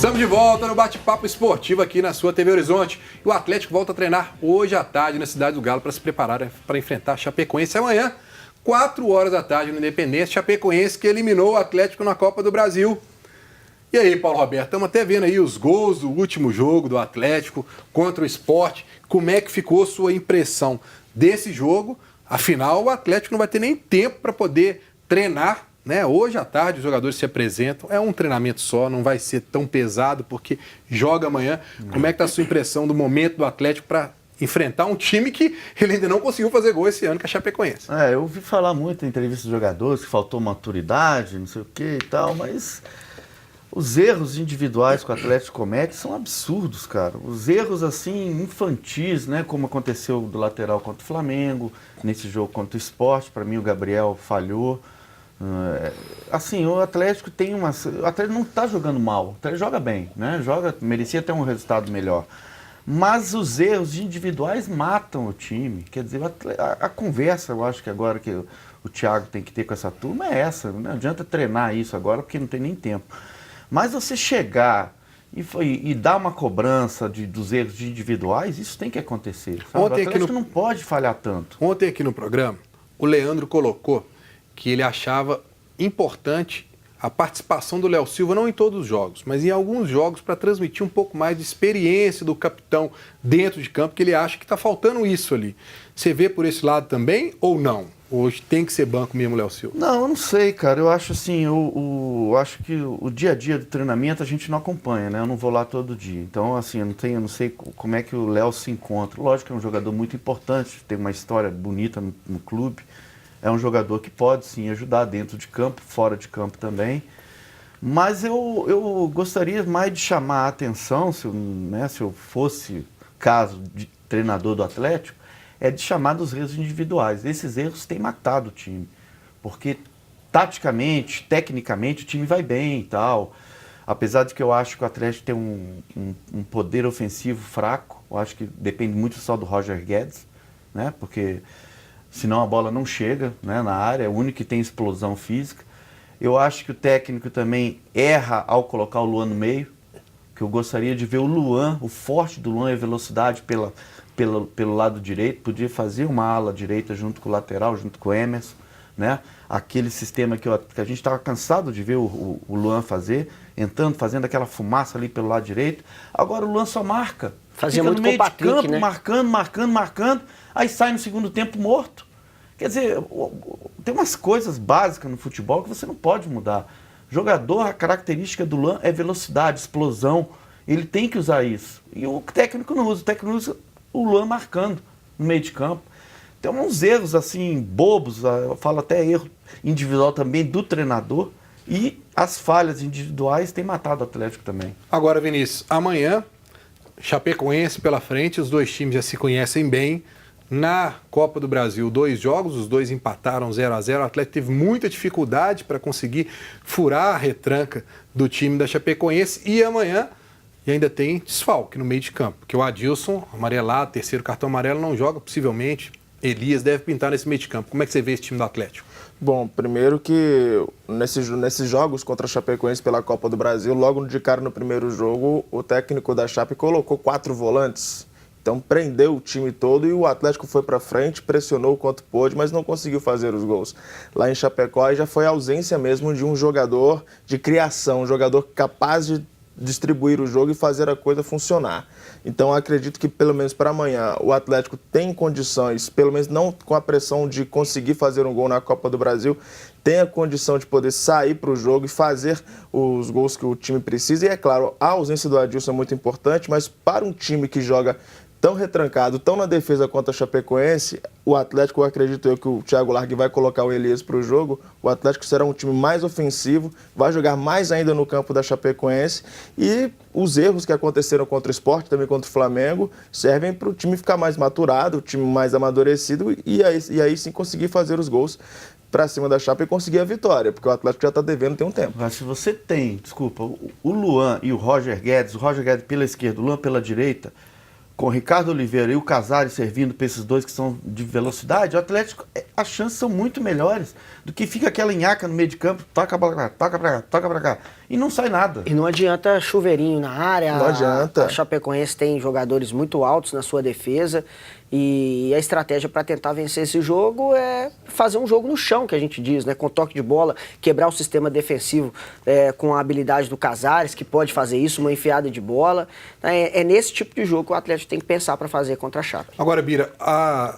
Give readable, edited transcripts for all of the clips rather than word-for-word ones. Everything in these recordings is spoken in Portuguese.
Estamos de volta no bate-papo esportivo aqui na sua TV Horizonte. E o Atlético volta a treinar hoje à tarde na Cidade do Galo para se preparar para enfrentar a Chapecoense amanhã, 4 horas da tarde no Independência. Chapecoense que eliminou o Atlético na Copa do Brasil. E aí, Paulo Roberto, estamos até vendo aí os gols do último jogo do Atlético contra o Sport. Como é que ficou a sua impressão desse jogo? Afinal, o Atlético não vai ter nem tempo para poder treinar, né? Hoje à tarde os jogadores se apresentam, é um treinamento só, não vai ser tão pesado porque joga amanhã. Como é que está a sua impressão do momento do Atlético para enfrentar um time que ele ainda não conseguiu fazer gol esse ano, que é a Chapecoense? Eu ouvi falar muito em entrevistas dos jogadores que faltou maturidade, não sei o que e tal, mas os erros individuais que o Atlético comete são absurdos, cara. Os erros, assim, infantis, né? Como aconteceu do lateral contra o Flamengo, nesse jogo contra o Sport, para mim o Gabriel falhou. Assim, o Atlético tem uma... O Atlético não está jogando mal, o Atlético joga bem, né? Merecia ter um resultado melhor. Mas os erros individuais matam o time. Quer dizer, a conversa, eu acho que agora que o Thiago tem que ter com essa turma é essa. Não adianta treinar isso agora porque não tem nem tempo. Mas você chegar e dar uma cobrança dos erros individuais, isso tem que acontecer. Sabe? O Atlético não pode falhar tanto. Ontem aqui no programa, o Leandro colocou que ele achava importante a participação do Léo Silva, não em todos os jogos, mas em alguns jogos, para transmitir um pouco mais de experiência do capitão dentro de campo, que ele acha que está faltando isso ali. Você vê por esse lado também ou não? Hoje tem que ser banco mesmo, Léo Silva? Não, eu não sei, cara. Eu acho assim, eu acho que o dia a dia do treinamento a gente não acompanha, né? Eu não vou lá todo dia. Então, assim, eu não sei como é que o Léo se encontra. Lógico que é um jogador muito importante, tem uma história bonita no clube. É um jogador que pode, sim, ajudar dentro de campo, fora de campo também. Mas eu gostaria mais de chamar a atenção, se eu fosse caso de treinador do Atlético, de chamar dos erros individuais. Esses erros têm matado o time. Porque, taticamente, tecnicamente, o time vai bem e tal. Apesar de que eu acho que o Atlético tem um poder ofensivo fraco. Eu acho que depende muito só do Roger Guedes, né? Porque senão a bola não chega, né, na área, é o único que tem explosão física. Eu acho que o técnico também erra ao colocar o Luan no meio, que eu gostaria de ver o Luan, o forte do Luan é a velocidade pelo lado direito, podia fazer uma ala direita junto com o lateral, junto com o Emerson, né? Aquele sistema que a gente estava cansado de ver o Luan fazendo aquela fumaça ali pelo lado direito. Agora o Luan só marca. Fazia fica muito no meio com o de Patrick, campo, né? marcando, aí sai no segundo tempo morto. Quer dizer, tem umas coisas básicas no futebol que você não pode mudar. Jogador, a característica do Luan é velocidade, explosão. Ele tem que usar isso. E o técnico não usa. O técnico usa o Luan marcando no meio de campo. Tem uns erros assim, bobos, eu falo até erro individual também do treinador. E as falhas individuais têm matado o Atlético também. Agora, Vinícius, amanhã, Chapecoense pela frente, os dois times já se conhecem bem. Na Copa do Brasil, 2 jogos, os dois empataram 0-0. O Atlético teve muita dificuldade para conseguir furar a retranca do time da Chapecoense. E amanhã ainda tem desfalque no meio de campo, porque o Adilson, amarelado, terceiro cartão amarelo, não joga, possivelmente. Elias deve pintar nesse meio de campo. Como é que você vê esse time do Atlético? Bom, primeiro que nesses jogos contra a Chapecoense pela Copa do Brasil, logo de cara no primeiro jogo, o técnico da Chape colocou 4 volantes. Então prendeu o time todo e o Atlético foi para frente, pressionou o quanto pôde, mas não conseguiu fazer os gols. Lá em Chapecó aí já foi a ausência mesmo de um jogador de criação, um jogador capaz de distribuir o jogo e fazer a coisa funcionar. Então acredito que pelo menos para amanhã o Atlético tem condições, pelo menos não com a pressão de conseguir fazer um gol na Copa do Brasil, tem a condição de poder sair para o jogo e fazer os gols que o time precisa. E é claro, a ausência do Adilson é muito importante, mas para um time que joga tão retrancado, tão na defesa contra a Chapecoense, o Atlético, acredito eu que o Thiago Largue vai colocar o Elias para o jogo, o Atlético será um time mais ofensivo, vai jogar mais ainda no campo da Chapecoense e os erros que aconteceram contra o Sport, também contra o Flamengo, servem para o time ficar mais maturado, o time mais amadurecido e aí sim conseguir fazer os gols para cima da Chape e conseguir a vitória, porque o Atlético já está devendo tem um tempo. Mas se você tem, o Luan e o Roger Guedes pela esquerda, o Luan pela direita, com o Ricardo Oliveira e o Casares servindo para esses dois que são de velocidade, o Atlético, as chances são muito melhores do que fica aquela nhaca no meio de campo, toca para cá, toca para cá, toca para cá. e não sai nada. E não adianta chuveirinho na área. Não adianta. A Chapecoense tem jogadores muito altos na sua defesa. E a estratégia para tentar vencer esse jogo é fazer um jogo no chão, que a gente diz, né? Com toque de bola, quebrar o sistema defensivo com a habilidade do Casares, que pode fazer isso, uma enfiada de bola. É nesse tipo de jogo que o Atlético tem que pensar para fazer contra a Chape. Agora, Bira,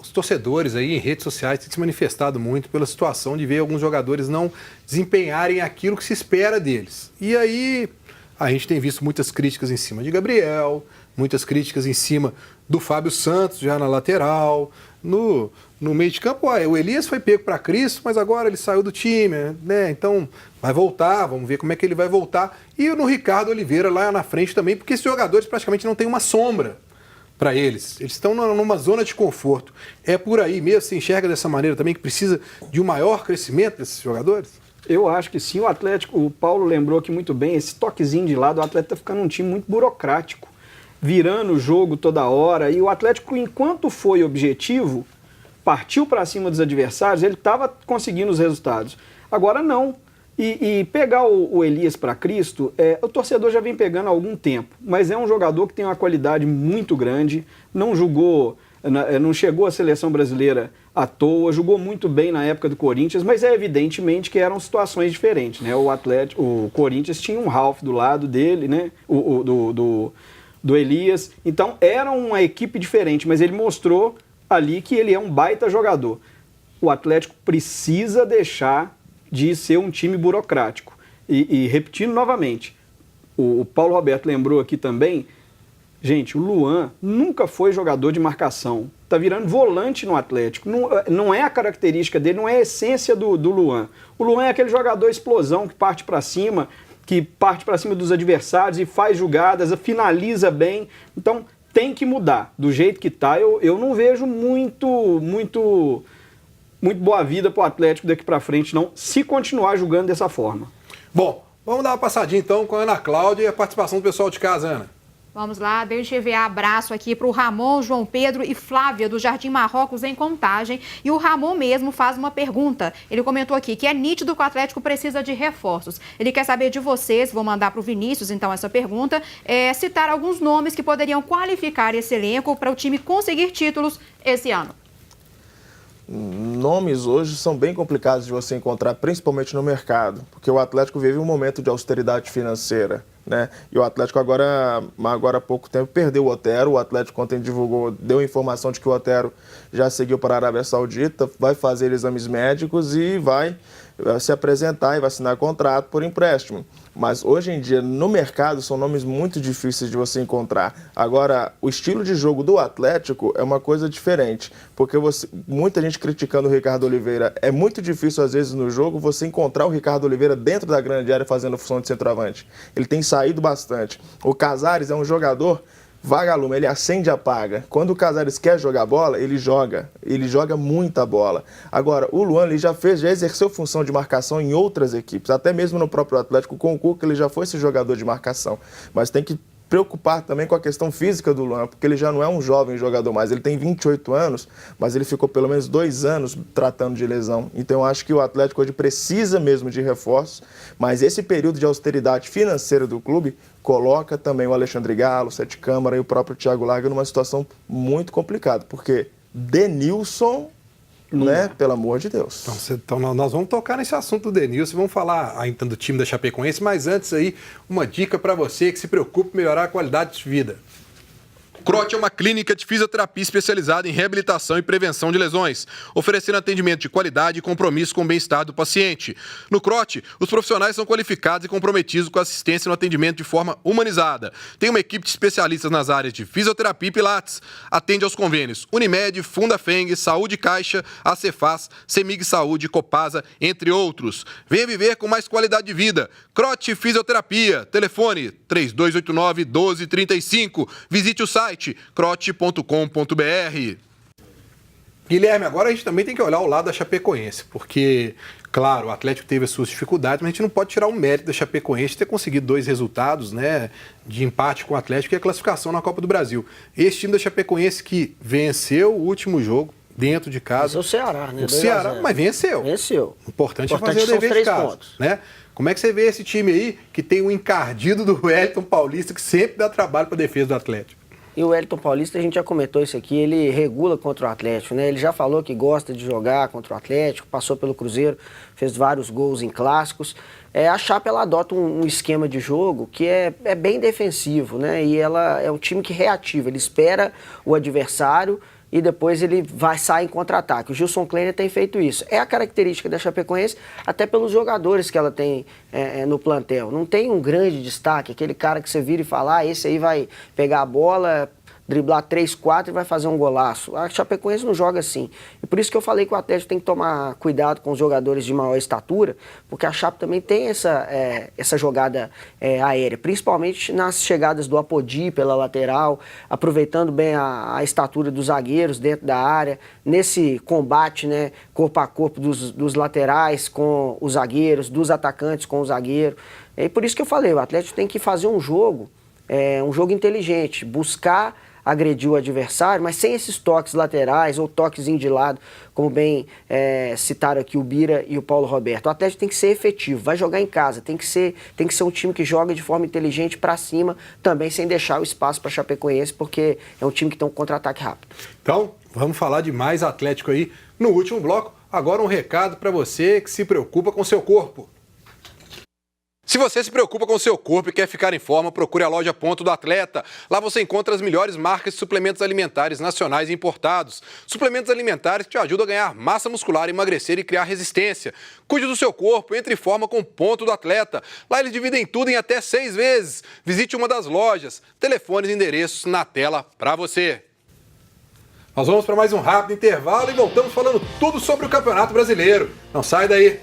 os torcedores aí em redes sociais têm se manifestado muito pela situação de ver alguns jogadores não desempenharem aquilo que se espera deles. E aí a gente tem visto muitas críticas em cima de Gabriel, muitas críticas em cima do Fábio Santos, já na lateral, no meio de campo. O Elias foi pego para Cristo, mas agora ele saiu do time, né? Então vai voltar, vamos ver como é que ele vai voltar. E no Ricardo Oliveira lá na frente também, porque esses jogadores praticamente não têm uma sombra para eles. Eles estão numa zona de conforto. É por aí mesmo, se enxerga dessa maneira também, que precisa de um maior crescimento desses jogadores? Eu acho que sim. O Atlético, o Paulo lembrou aqui muito bem, esse toquezinho de lado, o Atlético está ficando um time muito burocrático, virando o jogo toda hora. E o Atlético, enquanto foi objetivo, partiu para cima dos adversários, ele estava conseguindo os resultados. Agora não. E pegar o Elias para Cristo, o torcedor já vem pegando há algum tempo, mas é um jogador que tem uma qualidade muito grande, não chegou à seleção brasileira à toa, jogou muito bem na época do Corinthians, mas é evidentemente que eram situações diferentes, né? O Corinthians tinha um Ralf do lado dele, né? Do Elias, então era uma equipe diferente, mas ele mostrou ali que ele é um baita jogador. O Atlético precisa deixar de ser um time burocrático. E repetindo novamente, o Paulo Roberto lembrou aqui também, gente, o Luan nunca foi jogador de marcação. Está virando volante no Atlético. Não é a característica dele, não é a essência do Luan. O Luan é aquele jogador explosão que parte para cima dos adversários e faz jogadas, finaliza bem. Então tem que mudar. Do jeito que está, eu não vejo muito boa vida para o Atlético daqui para frente, não, se continuar jogando dessa forma. Bom, vamos dar uma passadinha então com a Ana Cláudia e a participação do pessoal de casa, Ana. Vamos lá, deixa eu enviar abraço aqui para o Ramon, João Pedro e Flávia do Jardim Marrocos em Contagem. E o Ramon mesmo faz uma pergunta. Ele comentou aqui que é nítido que o Atlético precisa de reforços. Ele quer saber de vocês, vou mandar para o Vinícius então essa pergunta, citar alguns nomes que poderiam qualificar esse elenco para o time conseguir títulos esse ano. Nomes hoje são bem complicados de você encontrar, principalmente no mercado, porque o Atlético vive um momento de austeridade financeira, né? E o Atlético agora há pouco tempo perdeu o Otero. O Atlético ontem deu informação de que o Otero já seguiu para a Arábia Saudita, vai fazer exames médicos e vai se apresentar e vai assinar contrato por empréstimo. Mas hoje em dia, no mercado, são nomes muito difíceis de você encontrar. Agora, o estilo de jogo do Atlético é uma coisa diferente, porque muita gente criticando o Ricardo Oliveira. É muito difícil, às vezes, no jogo, você encontrar o Ricardo Oliveira dentro da grande área fazendo função de centroavante. Ele tem saído bastante. O Casares é um jogador vagalume, ele acende e apaga. Quando o Casares quer jogar bola, ele joga muita bola. Agora, o Luan ele já exerceu função de marcação em outras equipes, até mesmo no próprio Atlético com o Cuca, ele já foi esse jogador de marcação, mas tem que preocupar também com a questão física do Luan, porque ele já não é um jovem jogador mais, ele tem 28 anos, mas ele ficou pelo menos 2 anos tratando de lesão. Então eu acho que o Atlético hoje precisa mesmo de reforços, mas esse período de austeridade financeira do clube coloca também o Alexandre Galo, o Sete Câmara e o próprio Thiago Larga numa situação muito complicada, porque Denilson, né, pelo amor de Deus. Então nós vamos tocar nesse assunto do Denilson, vamos falar ainda do time da Chapecoense, mas antes aí, uma dica para você que se preocupa em melhorar a qualidade de vida. Crote é uma clínica de fisioterapia especializada em reabilitação e prevenção de lesões, oferecendo atendimento de qualidade e compromisso com o bem-estar do paciente. No Crote, os profissionais são qualificados e comprometidos com a assistência no atendimento de forma humanizada. Tem uma equipe de especialistas nas áreas de fisioterapia e pilates. Atende aos convênios Unimed, Fundafeng, Saúde Caixa, Acefaz, Semig Saúde, Copasa, entre outros. Venha viver com mais qualidade de vida. Crote Fisioterapia. Telefone 3289-1235. Visite o site crote.com.br. Guilherme, agora a gente também tem que olhar o lado da Chapecoense, porque, claro, o Atlético teve as suas dificuldades, mas a gente não pode tirar o mérito da Chapecoense ter conseguido 2 resultados, né, de empate com o Atlético e a classificação na Copa do Brasil. Esse time da Chapecoense que venceu o último jogo, dentro de casa. Mas é o Ceará, né? O Ceará, mas venceu. Venceu. O importante é Importante fazer o são os dever de 3 casa, pontos. né? Como é que você vê esse time aí que tem um encardido do Wellington Paulista que sempre dá trabalho para a defesa do Atlético? E o Wellington Paulista, a gente já comentou isso aqui, ele regula contra o Atlético, né? Ele já falou que gosta de jogar contra o Atlético, passou pelo Cruzeiro, fez vários gols em clássicos. A Chape, ela adota um esquema de jogo que é bem defensivo, né? E ela é um time que reativa, ele espera o adversário e depois ele sai em contra-ataque. O Gilson Kleiner tem feito isso. É a característica da Chapecoense, até pelos jogadores que ela tem no plantel. Não tem um grande destaque, aquele cara que você vira e fala, esse aí vai pegar a bola, driblar 3, 4 e vai fazer um golaço. A Chapecoense não joga assim. E por isso que eu falei que o Atlético tem que tomar cuidado com os jogadores de maior estatura, porque a Chape também tem essa jogada aérea, principalmente nas chegadas do Apodi pela lateral, aproveitando bem a estatura dos zagueiros dentro da área, nesse combate, né, corpo a corpo dos laterais com os zagueiros, dos atacantes com o zagueiro. E por isso que eu falei, o Atlético tem que fazer um jogo inteligente, buscar agredir o adversário, mas sem esses toques laterais ou toquezinho de lado, como bem citaram aqui o Bira e o Paulo Roberto. O Atlético tem que ser efetivo, vai jogar em casa, tem que ser um time que joga de forma inteligente para cima, também sem deixar o espaço para Chapecoense, porque é um time que tem um contra-ataque rápido. Então, vamos falar de mais Atlético aí no último bloco. Agora um recado para você que se preocupa com seu corpo. Se você se preocupa com o seu corpo e quer ficar em forma, procure a loja Ponto do Atleta. Lá você encontra as melhores marcas de suplementos alimentares nacionais e importados. Suplementos alimentares que te ajudam a ganhar massa muscular, emagrecer e criar resistência. Cuide do seu corpo, entre em forma com o Ponto do Atleta. Lá eles dividem tudo em até 6 vezes. Visite uma das lojas. Telefones e endereços na tela para você. Nós vamos para mais um rápido intervalo e voltamos falando tudo sobre o Campeonato Brasileiro. Não sai daí.